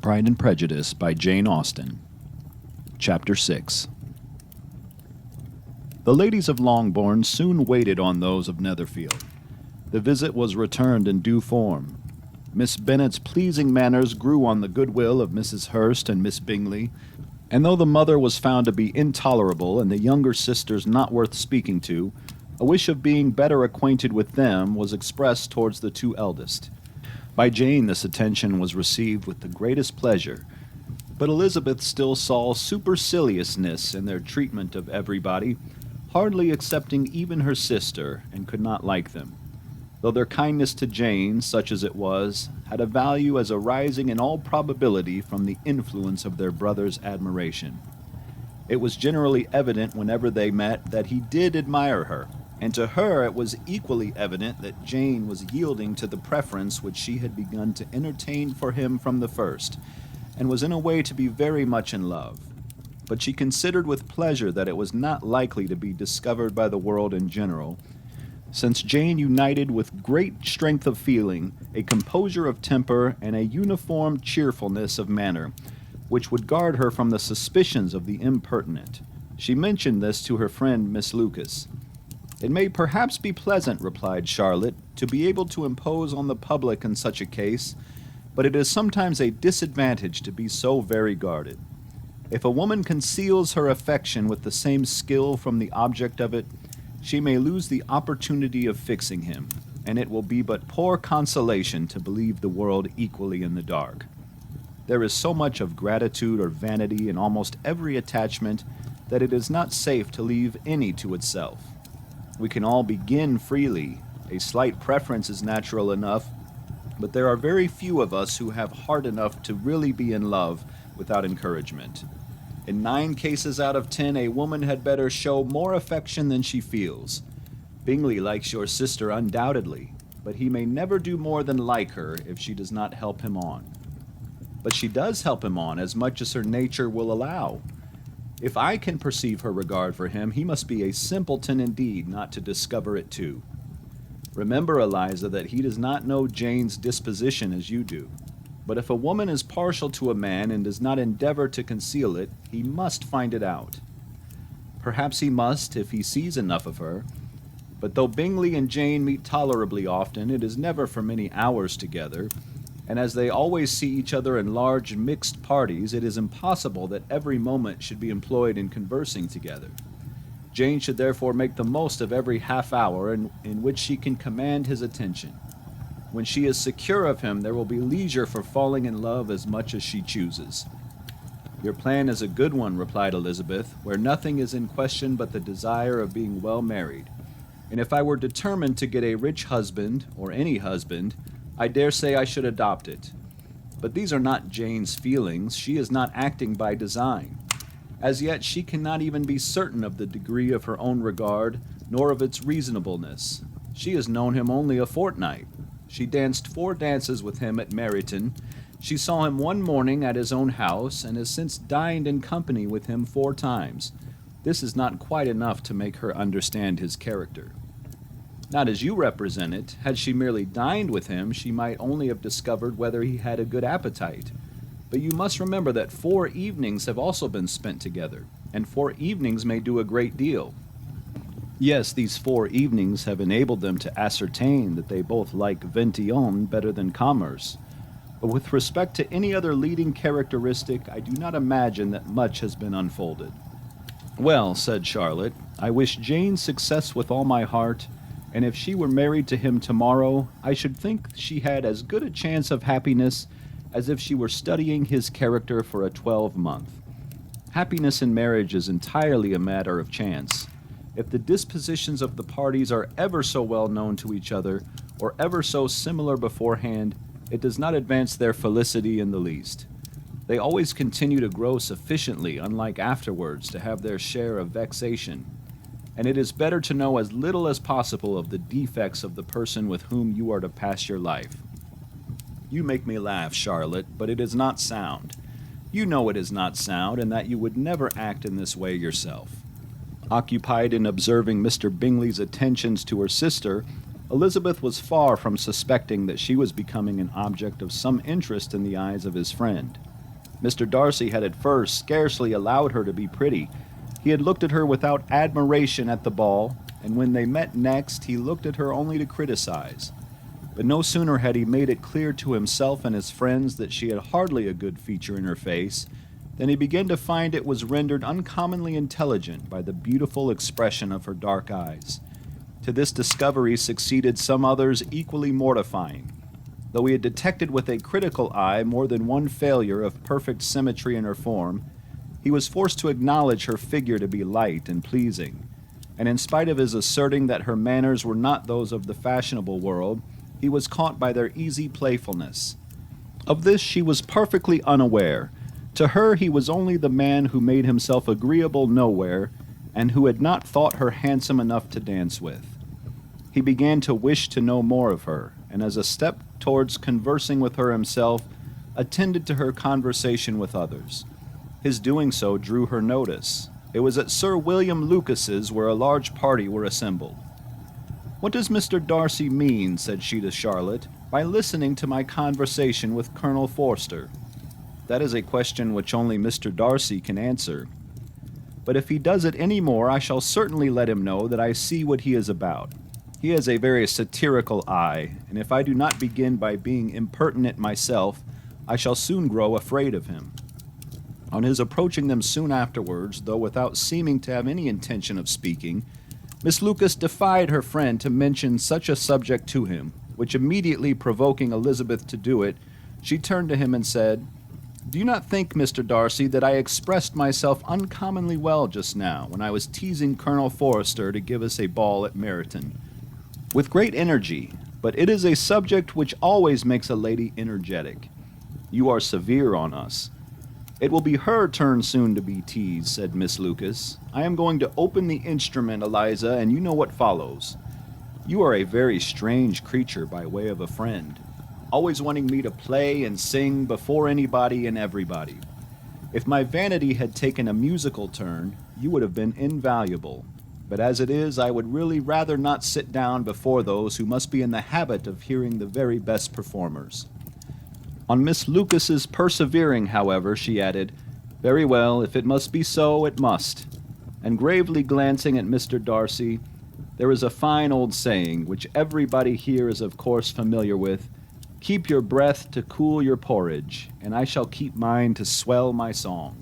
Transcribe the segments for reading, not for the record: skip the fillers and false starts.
Pride and Prejudice by Jane Austen. Chapter 6. The ladies of Longbourn soon waited on those of Netherfield. The visit was returned in due form. Miss Bennet's pleasing manners grew on the goodwill of Mrs. Hurst and Miss Bingley, and though the mother was found to be intolerable and the younger sisters not worth speaking to, a wish of being better acquainted with them was expressed towards the two eldest. By Jane this attention was received with the greatest pleasure, but Elizabeth still saw superciliousness in their treatment of everybody, hardly excepting even her sister, and could not like them, though their kindness to Jane, such as it was, had a value as arising in all probability from the influence of their brother's admiration. It was generally evident whenever they met that he did admire her, and to her it was equally evident that Jane was yielding to the preference which she had begun to entertain for him from the first, and was in a way to be very much in love. But she considered with pleasure that it was not likely to be discovered by the world in general, since Jane united with great strength of feeling, a composure of temper, and a uniform cheerfulness of manner, which would guard her from the suspicions of the impertinent. She mentioned this to her friend Miss Lucas. "It may perhaps be pleasant," replied Charlotte, "to be able to impose on the public in such a case, but it is sometimes a disadvantage to be so very guarded. If a woman conceals her affection with the same skill from the object of it, she may lose the opportunity of fixing him, and it will be but poor consolation to believe the world equally in the dark. There is so much of gratitude or vanity in almost every attachment that it is not safe to leave any to itself. We can all begin freely. A slight preference is natural enough, but there are very few of us who have heart enough to really be in love without encouragement. In 9 cases out of 10, a woman had better show more affection than she feels. Bingley likes your sister undoubtedly, but he may never do more than like her if she does not help him on. But she does help him on as much as her nature will allow. If I can perceive her regard for him, he must be a simpleton indeed not to discover it too. Remember, Eliza, that he does not know Jane's disposition as you do. But if a woman is partial to a man and does not endeavor to conceal it, he must find it out. Perhaps he must if he sees enough of her. But though Bingley and Jane meet tolerably often, it is never for many hours together, and as they always see each other in large mixed parties, it is impossible that every moment should be employed in conversing together. Jane should therefore make the most of every half-hour in which she can command his attention. When she is secure of him, there will be leisure for falling in love as much as she chooses." "Your plan is a good one," replied Elizabeth, "where nothing is in question but the desire of being well married. And if I were determined to get a rich husband, or any husband, I dare say I should adopt it. But these are not Jane's feelings. She is not acting by design. As yet she cannot even be certain of the degree of her own regard, nor of its reasonableness. She has known him only a fortnight. She danced 4 dances with him at Meryton. She saw him one morning at his own house, and has since dined in company with him 4 times. This is not quite enough to make her understand his character. Not as you represent it. Had she merely dined with him, she might only have discovered whether he had a good appetite. But you must remember that 4 evenings have also been spent together, and 4 evenings may do a great deal. Yes, these 4 evenings have enabled them to ascertain that they both like Ventillon better than commerce. But with respect to any other leading characteristic, I do not imagine that much has been unfolded." "Well," said Charlotte, "I wish Jane success with all my heart, and if she were married to him tomorrow, I should think she had as good a chance of happiness as if she were studying his character for a 12-month. Happiness in marriage is entirely a matter of chance. If the dispositions of the parties are ever so well known to each other, or ever so similar beforehand, it does not advance their felicity in the least. They always continue to grow sufficiently, unlike afterwards, to have their share of vexation. And it is better to know as little as possible of the defects of the person with whom you are to pass your life. You make me laugh, Charlotte, but it is not sound. You know it is not sound, and that you would never act in this way yourself." Occupied in observing Mr. Bingley's attentions to her sister, Elizabeth was far from suspecting that she was becoming an object of some interest in the eyes of his friend. Mr. Darcy had at first scarcely allowed her to be pretty. He had looked at her without admiration at the ball, and when they met next, he looked at her only to criticize. But no sooner had he made it clear to himself and his friends that she had hardly a good feature in her face, than he began to find it was rendered uncommonly intelligent by the beautiful expression of her dark eyes. To this discovery succeeded some others equally mortifying. Though he had detected with a critical eye more than one failure of perfect symmetry in her form, he was forced to acknowledge her figure to be light and pleasing, and in spite of his asserting that her manners were not those of the fashionable world, he was caught by their easy playfulness. Of this she was perfectly unaware. To her he was only the man who made himself agreeable nowhere, and who had not thought her handsome enough to dance with. He began to wish to know more of her, and as a step towards conversing with her himself, attended to her conversation with others. His doing so drew her notice. It was at Sir William Lucas's, where a large party were assembled. "What does Mr. Darcy mean," said she to Charlotte, "by listening to my conversation with Colonel Forster?" "That is a question which only Mr. Darcy can answer. But if he does it any more, I shall certainly let him know that I see what he is about. He has a very satirical eye, and if I do not begin by being impertinent myself, I shall soon grow afraid of him." On his approaching them soon afterwards, though without seeming to have any intention of speaking, Miss Lucas defied her friend to mention such a subject to him, which immediately provoking Elizabeth to do it, she turned to him and said, "Do you not think, Mr. Darcy, that I expressed myself uncommonly well just now, when I was teasing Colonel Forster to give us a ball at Meryton? With great energy, but it is a subject which always makes a lady energetic. You are severe on us." "It will be her turn soon to be teased," said Miss Lucas. "I am going to open the instrument, Eliza, and you know what follows. You are a very strange creature by way of a friend, always wanting me to play and sing before anybody and everybody. If my vanity had taken a musical turn, you would have been invaluable. But as it is, I would really rather not sit down before those who must be in the habit of hearing the very best performers." On Miss Lucas's persevering, however, she added, "Very well, if it must be so, it must." And gravely glancing at Mr. Darcy, "There is a fine old saying, which everybody here is of course familiar with, 'Keep your breath to cool your porridge,' and I shall keep mine to swell my song."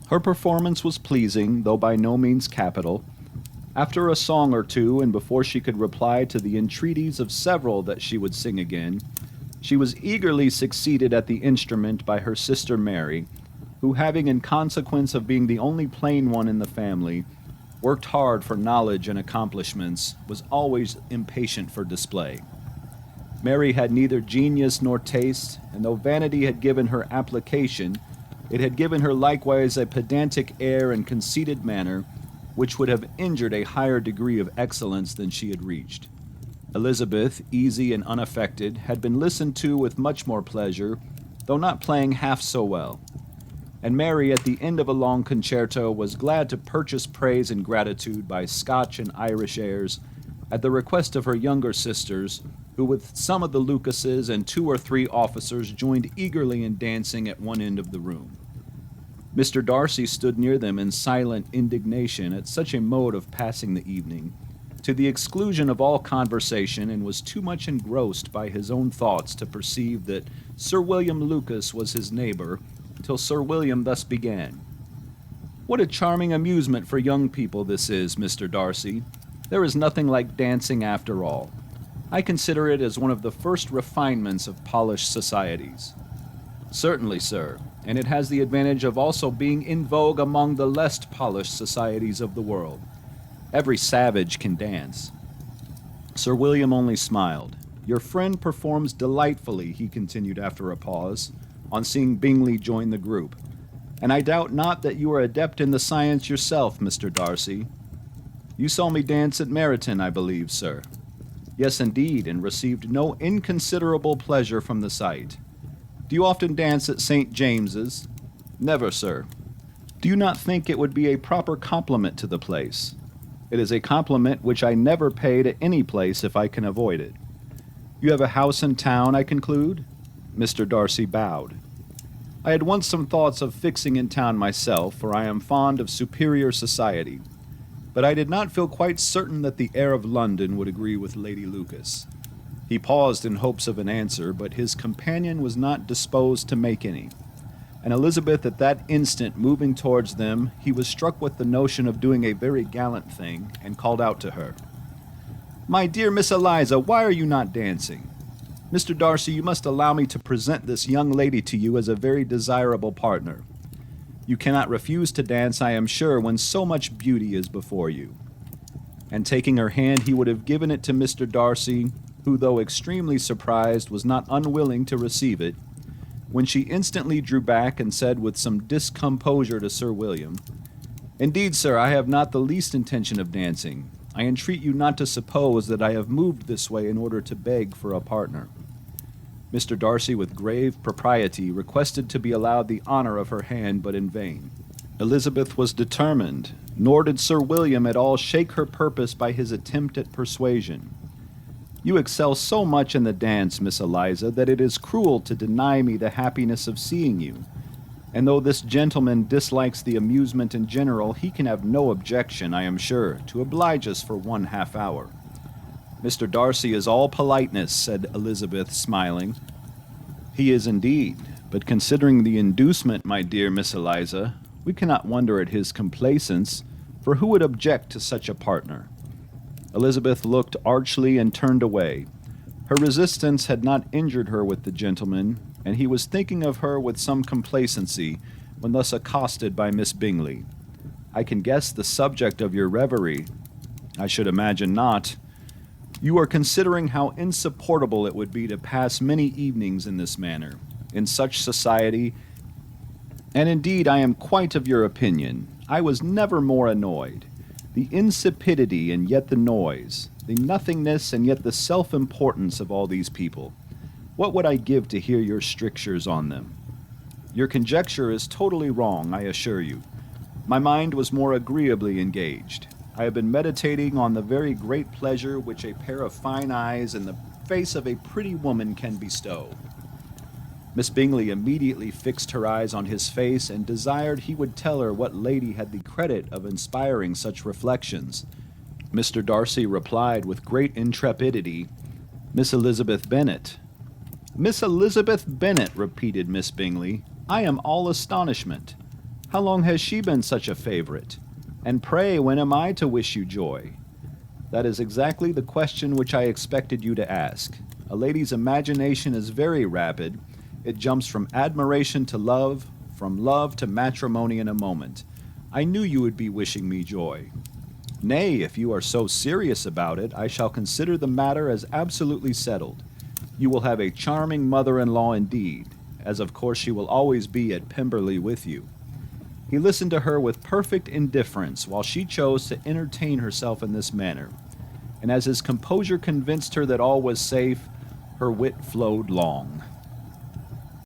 Her performance was pleasing, though by no means capital. After a song or two, and before she could reply to the entreaties of several that she would sing again, she was eagerly succeeded at the instrument by her sister Mary, who, having in consequence of being the only plain one in the family, worked hard for knowledge and accomplishments, was always impatient for display. Mary had neither genius nor taste, and though vanity had given her application, it had given her likewise a pedantic air and conceited manner, which would have injured a higher degree of excellence than she had reached. Elizabeth, easy and unaffected, had been listened to with much more pleasure, though not playing half so well. And Mary, at the end of a long concerto, was glad to purchase praise and gratitude by Scotch and Irish airs, at the request of her younger sisters, who with some of the Lucases and 2 or 3 officers joined eagerly in dancing at one end of the room. Mr. Darcy stood near them in silent indignation at such a mode of passing the evening, to the exclusion of all conversation, and was too much engrossed by his own thoughts to perceive that Sir William Lucas was his neighbor, till Sir William thus began. "What a charming amusement for young people this is, Mr. Darcy. There is nothing like dancing after all. I consider it as one of the first refinements of polished societies." "Certainly, sir, and it has the advantage of also being in vogue among the less polished societies of the world. Every savage can dance." Sir William only smiled. "Your friend performs delightfully," he continued after a pause, on seeing Bingley join the group. "And I doubt not that you are adept in the science yourself, Mr. Darcy. You saw me dance at Meryton, I believe, sir." "Yes, indeed, and received no inconsiderable pleasure from the sight." "Do you often dance at St. James's?" "Never, sir." "Do you not think it would be a proper compliment to the place?" "It is a compliment which I never pay to any place if I can avoid it." "You have a house in town, I conclude?" Mr. Darcy bowed. I had once some thoughts of fixing in town myself, for I am fond of superior society, but I did not feel quite certain that the air of London would agree with Lady Lucas. He paused in hopes of an answer, but his companion was not disposed to make any. And Elizabeth at that instant moving towards them, he was struck with the notion of doing a very gallant thing, and called out to her, "My dear Miss Eliza, why are you not dancing? Mr. Darcy, you must allow me to present this young lady to you as a very desirable partner. You cannot refuse to dance, I am sure, when so much beauty is before you." And taking her hand, he would have given it to Mr. Darcy, who, though extremely surprised, was not unwilling to receive it, when she instantly drew back and said with some discomposure to Sir William, "Indeed, sir, I have not the least intention of dancing. I entreat you not to suppose that I have moved this way in order to beg for a partner." Mr. Darcy, with grave propriety, requested to be allowed the honor of her hand, but in vain. Elizabeth was determined, nor did Sir William at all shake her purpose by his attempt at persuasion. "You excel so much in the dance, Miss Eliza, that it is cruel to deny me the happiness of seeing you. And though this gentleman dislikes the amusement in general, he can have no objection, I am sure, to oblige us for 1/2 hour." "Mr. Darcy is all politeness," said Elizabeth, smiling. "He is indeed, but considering the inducement, my dear Miss Eliza, we cannot wonder at his complaisance, for who would object to such a partner?" Elizabeth looked archly and turned away. Her resistance had not injured her with the gentleman, and he was thinking of her with some complacency when thus accosted by Miss Bingley. "I can guess the subject of your reverie." "I should imagine not. You are considering how insupportable it would be to pass many evenings in this manner, in such society, and indeed I am quite of your opinion. I was never more annoyed. The insipidity and yet the noise, the nothingness and yet the self-importance of all these people. What would I give to hear your strictures on them? Your conjecture is totally wrong, I assure you. My mind was more agreeably engaged. I have been meditating on the very great pleasure which a pair of fine eyes in the face of a pretty woman can bestow." Miss Bingley immediately fixed her eyes on his face and desired he would tell her what lady had the credit of inspiring such reflections. Mr. Darcy replied with great intrepidity, "Miss Elizabeth Bennet." "Miss Elizabeth Bennet," repeated Miss Bingley. "I am all astonishment. How long has she been such a favorite? And pray, when am I to wish you joy?" "That is exactly the question which I expected you to ask. A lady's imagination is very rapid. It jumps from admiration to love, from love to matrimony in a moment. I knew you would be wishing me joy. Nay, if you are so serious about it, I shall consider the matter as absolutely settled. You will have a charming mother-in-law indeed, as of course she will always be at Pemberley with you." He listened to her with perfect indifference while she chose to entertain herself in this manner, and as his composure convinced her that all was safe, her wit flowed long.